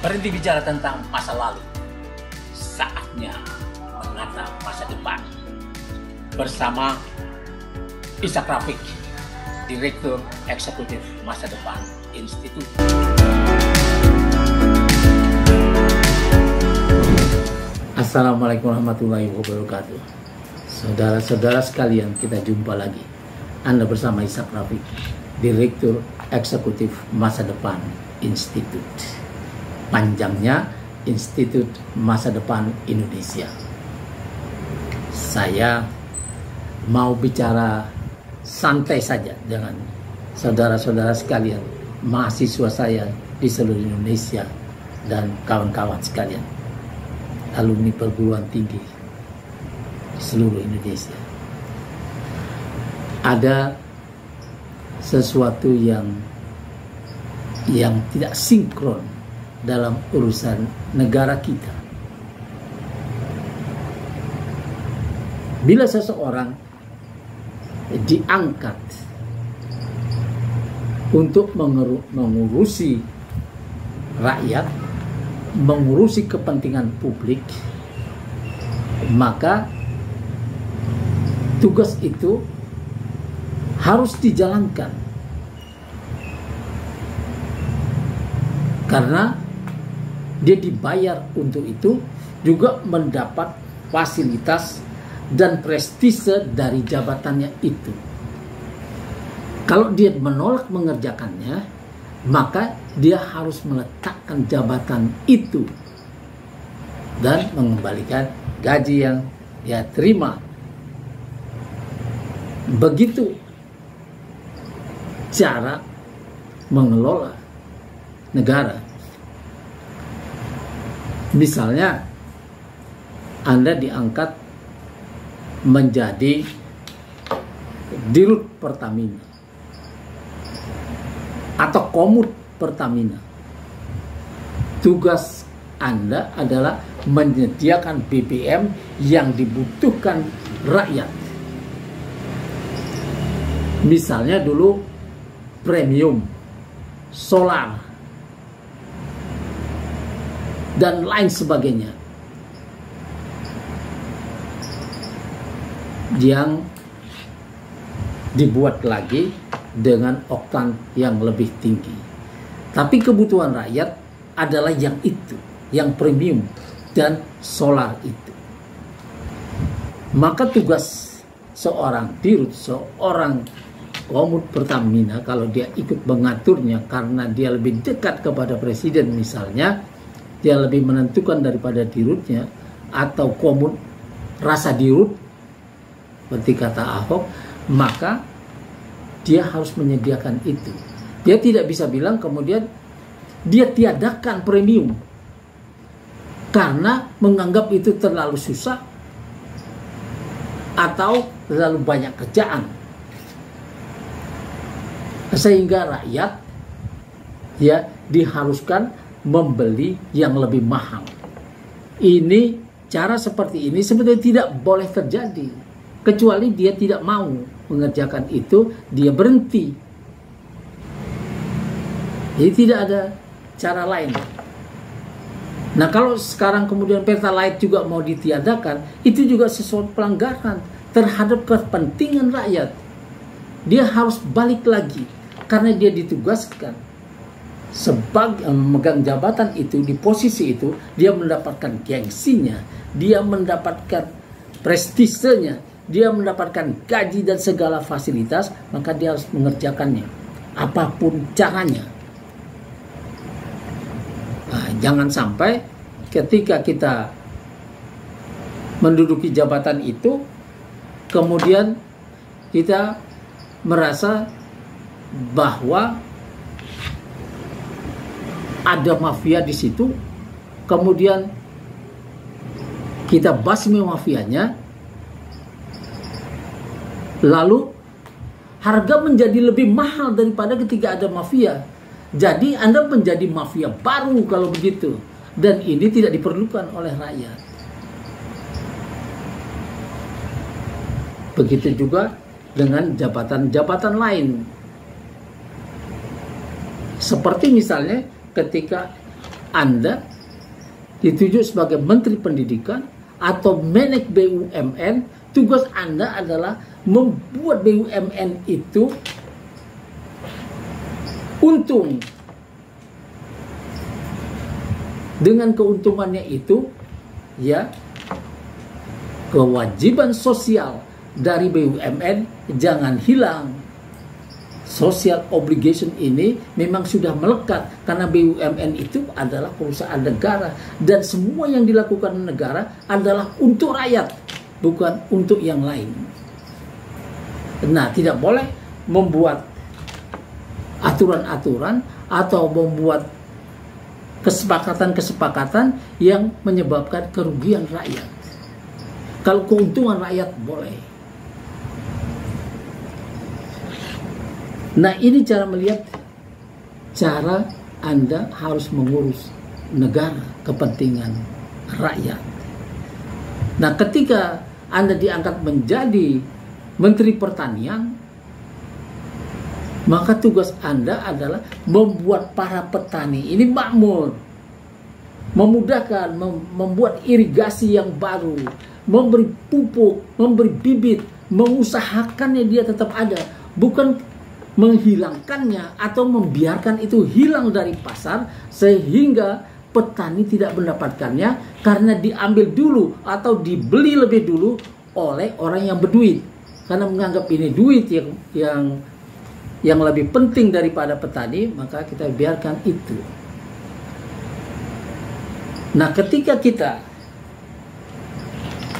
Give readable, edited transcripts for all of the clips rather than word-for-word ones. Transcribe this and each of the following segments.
Berhenti bicara tentang masa lalu. Saatnya menatap masa depan. Bersama Ishak Rafiq, Direktur Eksekutif Masa Depan Institut. Assalamualaikum warahmatullahi wabarakatuh. Saudara-saudara sekalian, kita jumpa lagi. Anda bersama Ishak Rafiq, Direktur Eksekutif Masa Depan Institut. Panjangnya Institut Masa Depan Indonesia. Saya mau bicara santai saja dengan saudara-saudara sekalian, mahasiswa saya di seluruh Indonesia dan kawan-kawan sekalian, alumni perguruan tinggi di seluruh Indonesia. Ada sesuatu yang tidak sinkron dalam urusan negara kita. Bila seseorang diangkat untuk mengurusi rakyat, mengurusi kepentingan publik, maka tugas itu harus dijalankan. Karena dia dibayar untuk itu, juga mendapat fasilitas dan prestise dari jabatannya itu. Kalau dia menolak mengerjakannya, maka dia harus meletakkan jabatan itu dan mengembalikan gaji yang dia terima. Begitu cara mengelola negara. Misalnya Anda diangkat menjadi Dirut Pertamina atau Komut Pertamina. Tugas Anda adalah menyediakan BBM yang dibutuhkan rakyat. Misalnya dulu premium, solar, dan lain sebagainya, yang dibuat lagi dengan oktan yang lebih tinggi. Tapi kebutuhan rakyat adalah yang itu, yang premium dan solar itu. Maka tugas seorang dirut, seorang Komut Pertamina, kalau dia ikut mengaturnya karena dia lebih dekat kepada presiden misalnya, dia lebih menentukan daripada dirutnya, atau komut rasa dirut seperti kata Ahok, maka dia harus menyediakan itu. Dia tidak bisa bilang kemudian dia tiadakan premium karena menganggap itu terlalu susah atau terlalu banyak kerjaan, sehingga rakyat ya diharuskan membeli yang lebih mahal. Ini cara seperti ini sebetulnya tidak boleh terjadi, kecuali dia tidak mau mengerjakan itu, dia berhenti. Jadi tidak ada cara lain. Nah, kalau sekarang kemudian Pertalite juga mau ditiadakan, itu juga sesuatu pelanggaran terhadap kepentingan rakyat. Dia harus balik lagi karena dia ditugaskan sebagai memegang jabatan itu, di posisi itu, dia mendapatkan gengsinya, dia mendapatkan prestisenya, dia mendapatkan gaji dan segala fasilitas, maka dia harus mengerjakannya apapun caranya. Nah, jangan sampai ketika kita menduduki jabatan itu, kemudian kita merasa bahwa ada mafia di situ, kemudian kita basmi mafianya, lalu harga menjadi lebih mahal daripada ketika ada mafia. Jadi Anda menjadi mafia baru kalau begitu, dan ini tidak diperlukan oleh rakyat. Begitu juga dengan jabatan-jabatan lain. Seperti misalnya ketika Anda ditunjuk sebagai Menteri Pendidikan atau Menek BUMN, tugas Anda adalah membuat BUMN itu untung. Dengan keuntungannya itu, ya, kewajiban sosial dari BUMN jangan hilang. Social obligation ini memang sudah melekat karena BUMN itu adalah perusahaan negara dan semua yang dilakukan negara adalah untuk rakyat, bukan untuk yang lain. Nah, tidak boleh membuat aturan-aturan atau membuat kesepakatan-kesepakatan yang menyebabkan kerugian rakyat. Kalau keuntungan rakyat boleh. Nah, ini cara melihat cara Anda harus mengurus negara, kepentingan rakyat. Nah, ketika Anda diangkat menjadi Menteri Pertanian, maka tugas Anda adalah membuat para petani ini makmur, memudahkan, membuat irigasi yang baru, memberi pupuk, memberi bibit, mengusahakannya dia tetap ada, bukan menghilangkannya atau membiarkan itu hilang dari pasar sehingga petani tidak mendapatkannya karena diambil dulu atau dibeli lebih dulu oleh orang yang berduit, karena menganggap ini duit yang lebih penting daripada petani, maka kita biarkan itu. Nah, ketika kita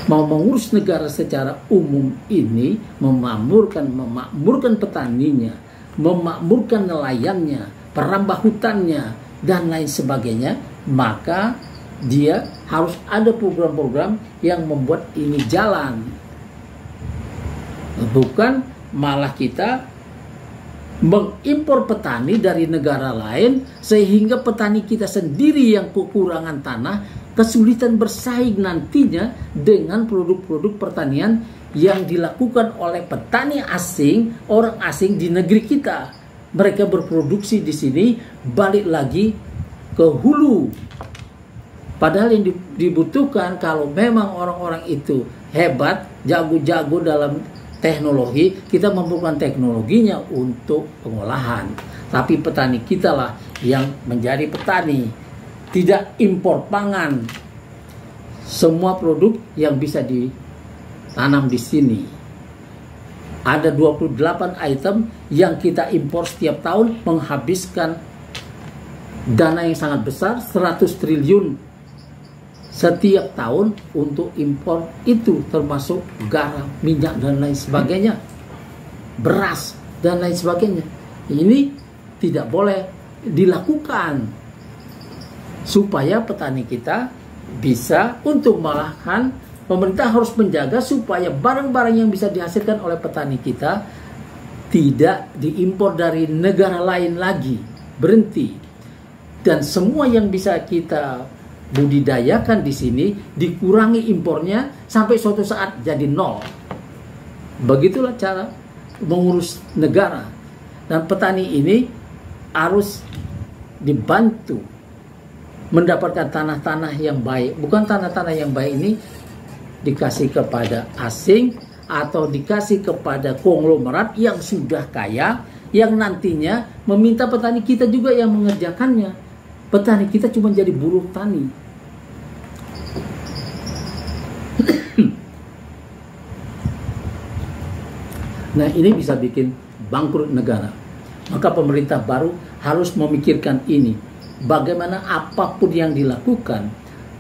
mau mengurus negara secara umum ini, memakmurkan petaninya, memakmurkan nelayannya, perambah hutannya, dan lain sebagainya, maka dia harus ada program-program yang membuat ini jalan. Bukan malah kita mengimpor petani dari negara lain sehingga petani kita sendiri yang kekurangan tanah kesulitan bersaing nantinya dengan produk-produk pertanian yang dilakukan oleh petani asing, orang asing di negeri kita. Mereka berproduksi di sini, balik lagi ke hulu. Padahal yang dibutuhkan kalau memang orang-orang itu hebat, jago-jago dalam teknologi, kita membutuhkan teknologinya untuk pengolahan. Tapi petani kita lah yang menjadi petani, tidak impor pangan. Semua produk yang bisa ditanam di sini. Ada 28 item yang kita impor setiap tahun, menghabiskan dana yang sangat besar, 100 triliun setiap tahun untuk impor itu, termasuk garam, minyak, dan lain sebagainya, beras, dan lain sebagainya. Ini tidak boleh dilakukan supaya petani kita bisa untung. Malahan pemerintah harus menjaga supaya barang-barang yang bisa dihasilkan oleh petani kita tidak diimpor dari negara lain lagi, berhenti. Dan semua yang bisa kita budidayakan di sini dikurangi impornya sampai suatu saat jadi nol. Begitulah cara mengurus negara. Dan petani ini harus dibantu mendapatkan tanah-tanah yang baik. Bukan tanah-tanah yang baik ini dikasih kepada asing atau dikasih kepada konglomerat yang sudah kaya, yang nantinya meminta petani kita juga yang mengerjakannya. Petani kita cuma jadi buruh tani. Nah, ini bisa bikin bangkrut negara. Maka pemerintah baru harus memikirkan ini. Bagaimana apapun yang dilakukan,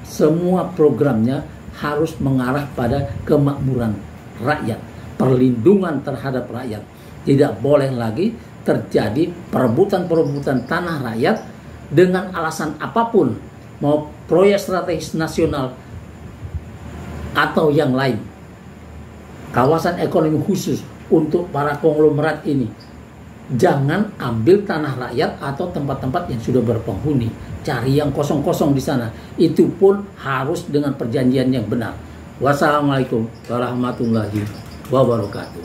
semua programnya harus mengarah pada kemakmuran rakyat, perlindungan terhadap rakyat. Tidak boleh lagi terjadi perebutan-perebutan tanah rakyat dengan alasan apapun, mau proyek strategis nasional atau yang lain, kawasan ekonomi khusus untuk para konglomerat ini. Jangan ambil tanah rakyat atau tempat-tempat yang sudah berpenghuni, cari yang kosong-kosong di sana. Itu pun harus dengan perjanjian yang benar. Wassalamualaikum warahmatullahi wabarakatuh.